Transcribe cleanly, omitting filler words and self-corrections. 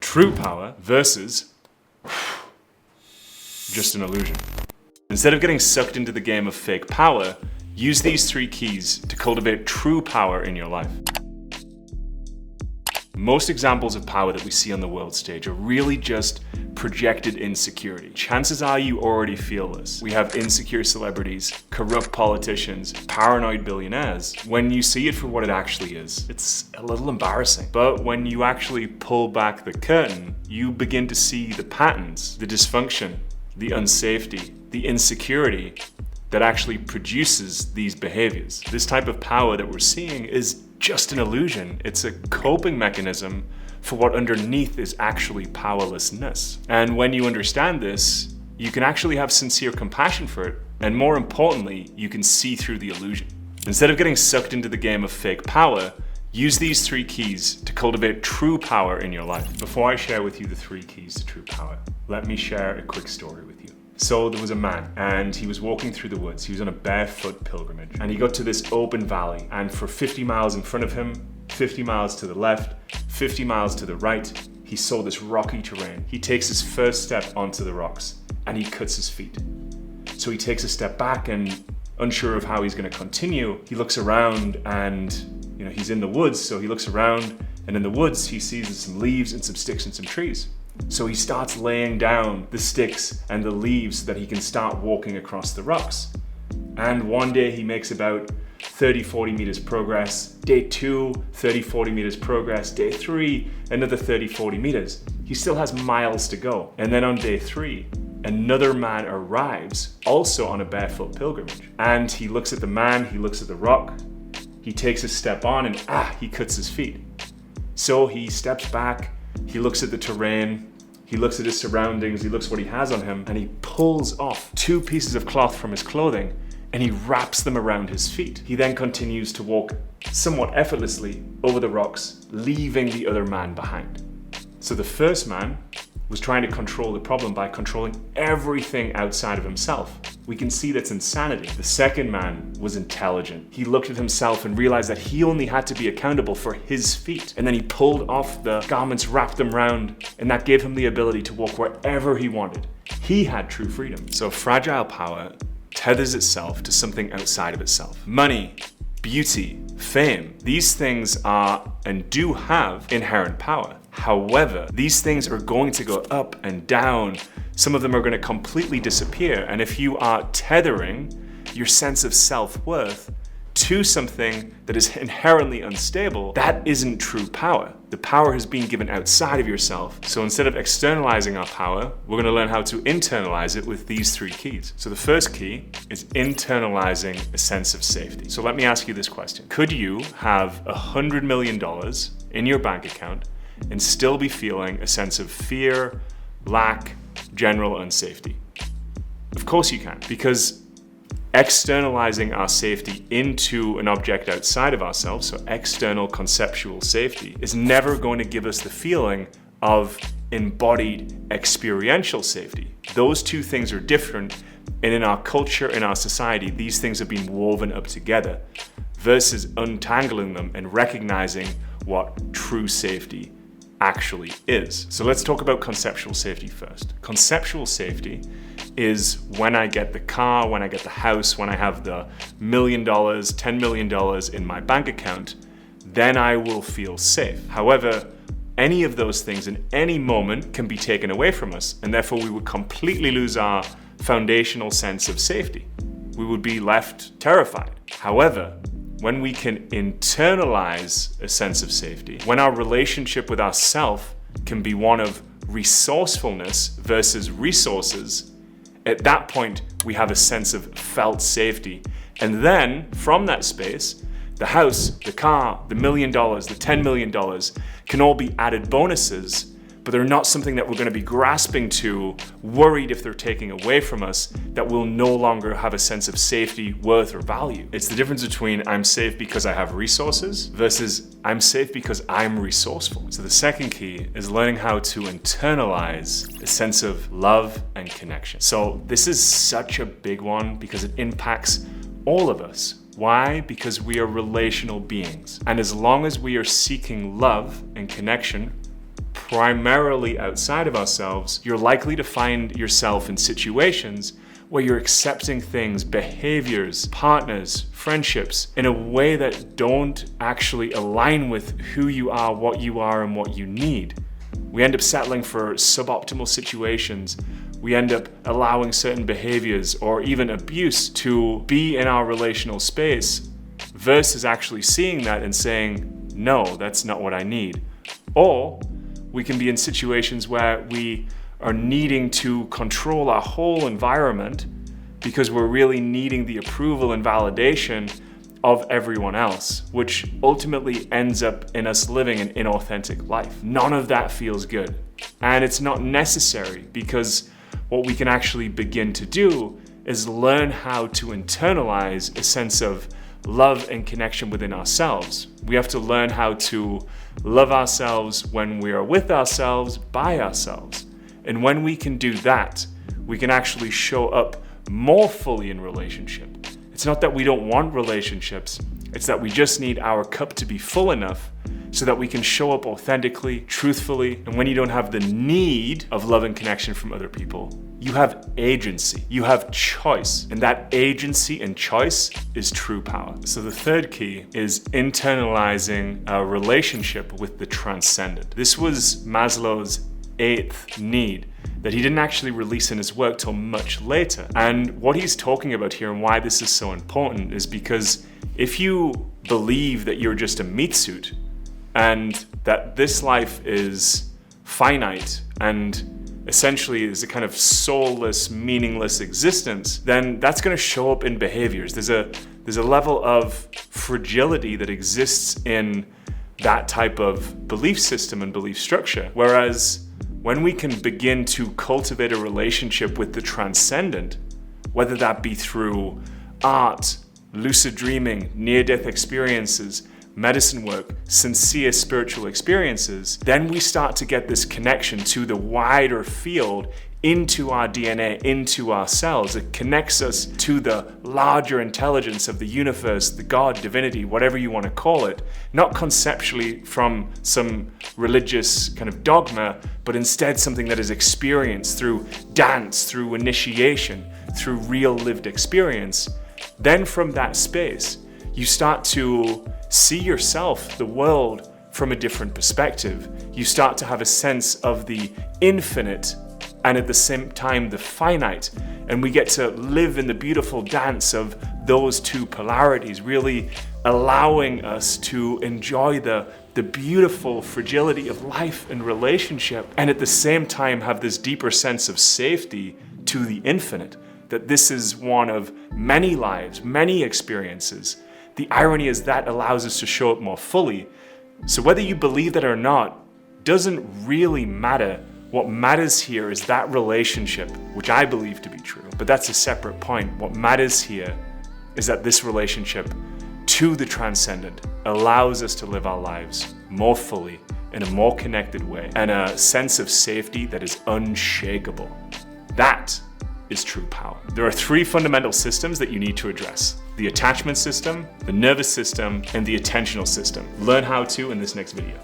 true power versus just an illusion. Instead of getting sucked into the game of fake power, use these 3 keys to cultivate true power in your life. Most examples of power that we see on the world stage are really just projected insecurity. Chances are you already feel this. We have insecure celebrities, corrupt politicians, paranoid billionaires. When you see it for what it actually is, it's a little embarrassing. But when you actually pull back the curtain, you begin to see the patterns, the dysfunction, the unsafety, the insecurity that actually produces these behaviors. This type of power that we're seeing is just an illusion. It's a coping mechanism for what underneath is actually powerlessness. And when you understand this, you can actually have sincere compassion for it. And more importantly, you can see through the illusion. Instead of getting sucked into the game of fake power, use these 3 keys to cultivate true power in your life. Before I share with you the 3 keys to true power, let me share a quick story with you. So there was a man and he was walking through the woods. He was on a barefoot pilgrimage and he got to this open valley, and for 50 miles in front of him, 50 miles to the left, 50 miles to the right, he saw this rocky terrain. He takes his first step onto the rocks and he cuts his feet. So he takes a step back and, unsure of how he's going to continue, he looks around and he's in the woods, so he looks around, and in the woods he sees some leaves and some sticks and some trees. So he starts laying down the sticks and the leaves so that he can start walking across the rocks. And one day he makes about 30-40 meters progress. Day 2, 30-40 meters progress. Day 3, another 30-40 meters. He still has miles to go. And then on day 3, another man arrives, also on a barefoot pilgrimage. And he looks at the man, he looks at the rock, he takes a step on and he cuts his feet. So he steps back, he looks at the terrain, he looks at his surroundings, he looks what he has on him, and he pulls off 2 pieces of cloth from his clothing and he wraps them around his feet. He then continues to walk somewhat effortlessly over the rocks, leaving the other man behind. So the first man was trying to control the problem by controlling everything outside of himself. We can see that's insanity. The second man was intelligent. He looked at himself and realized that he only had to be accountable for his feet. And then he pulled off the garments, wrapped them around, and that gave him the ability to walk wherever he wanted. He had true freedom. So fragile power tethers itself to something outside of itself. Money, beauty, fame, these things are and do have inherent power. However, these things are going to go up and down. Some of them are going to completely disappear. And if you are tethering your sense of self-worth to something that is inherently unstable, that isn't true power. The power has been given outside of yourself. So instead of externalizing our power, we're going to learn how to internalize it with these 3 keys. So the first key is internalizing a sense of safety. So let me ask you this question. Could you have $100 million in your bank account and still be feeling a sense of fear, lack, general unsafety? Of course you can, because externalizing our safety into an object outside of ourselves, so external conceptual safety, is never going to give us the feeling of embodied experiential safety. Those 2 things are different, and in our culture, in our society, these things have been woven up together versus untangling them and recognizing what true safety actually is. So let's talk about conceptual safety first. Conceptual safety is when I get the car, when I get the house, when I have the $1 million, $10 million in my bank account, then I will feel safe. However, any of those things in any moment can be taken away from us, and therefore we would completely lose our foundational sense of safety. We would be left terrified. However, when we can internalize a sense of safety, when our relationship with ourself can be one of resourcefulness versus resources, at that point we have a sense of felt safety. And then from that space, the house, the car, the $1 million, the $10 million can all be added bonuses, but they're not something that we're going to be grasping to, worried if they're taking away from us, that we'll no longer have a sense of safety, worth, or value. It's the difference between I'm safe because I have resources versus I'm safe because I'm resourceful. So the second key is learning how to internalize a sense of love and connection. So this is such a big one because it impacts all of us. Why? Because we are relational beings. And as long as we are seeking love and connection primarily outside of ourselves, you're likely to find yourself in situations where you're accepting things, behaviors, partners, friendships in a way that don't actually align with who you are, and what you need. We end up settling for suboptimal situations. We end up allowing certain behaviors or even abuse to be in our relational space versus actually seeing that and saying, no, that's not what I need. Or we can be in situations where we are needing to control our whole environment because we're really needing the approval and validation of everyone else, which ultimately ends up in us living an inauthentic life. None of that feels good. And it's not necessary, because what we can actually begin to do is learn how to internalize a sense of love and connection within ourselves. We have to learn how to love ourselves when we are with ourselves, by ourselves. And when we can do that, we can actually show up more fully in relationship. It's not that we don't want relationships, it's that we just need our cup to be full enough so that we can show up authentically, truthfully. And when you don't have the need of love and connection from other people, you have agency, you have choice. And that agency and choice is true power. So the third key is internalizing a relationship with the transcendent. This was Maslow's 8th need that he didn't actually release in his work till much later. And what he's talking about here and why this is so important is because if you believe that you're just a meat suit and that this life is finite and essentially is a kind of soulless, meaningless existence, then that's going to show up in behaviors. There's a level of fragility that exists in that type of belief system and belief structure. Whereas when we can begin to cultivate a relationship with the transcendent, whether that be through art, lucid dreaming, near-death experiences, medicine work, sincere spiritual experiences, then we start to get this connection to the wider field, into our DNA, into our cells. It connects us to the larger intelligence of the universe, the God, divinity, whatever you want to call it, not conceptually from some religious kind of dogma, but instead something that is experienced through dance, through initiation, through real lived experience. Then from that space, you start to see yourself, the world, from a different perspective. You start to have a sense of the infinite and at the same time the finite, and we get to live in the beautiful dance of those two polarities, really allowing us to enjoy the beautiful fragility of life and relationship, and at the same time have this deeper sense of safety to the infinite, that this is one of many lives, many experiences. The irony is that allows us to show up more fully. So whether you believe that or not doesn't really matter. What matters here is that relationship, which I believe to be true, but that's a separate point. What matters here is that this relationship to the transcendent allows us to live our lives more fully, in a more connected way, and a sense of safety that is unshakable. That is true power. There are 3 fundamental systems that you need to address: the attachment system, the nervous system, and the attentional system. Learn how to in this next video.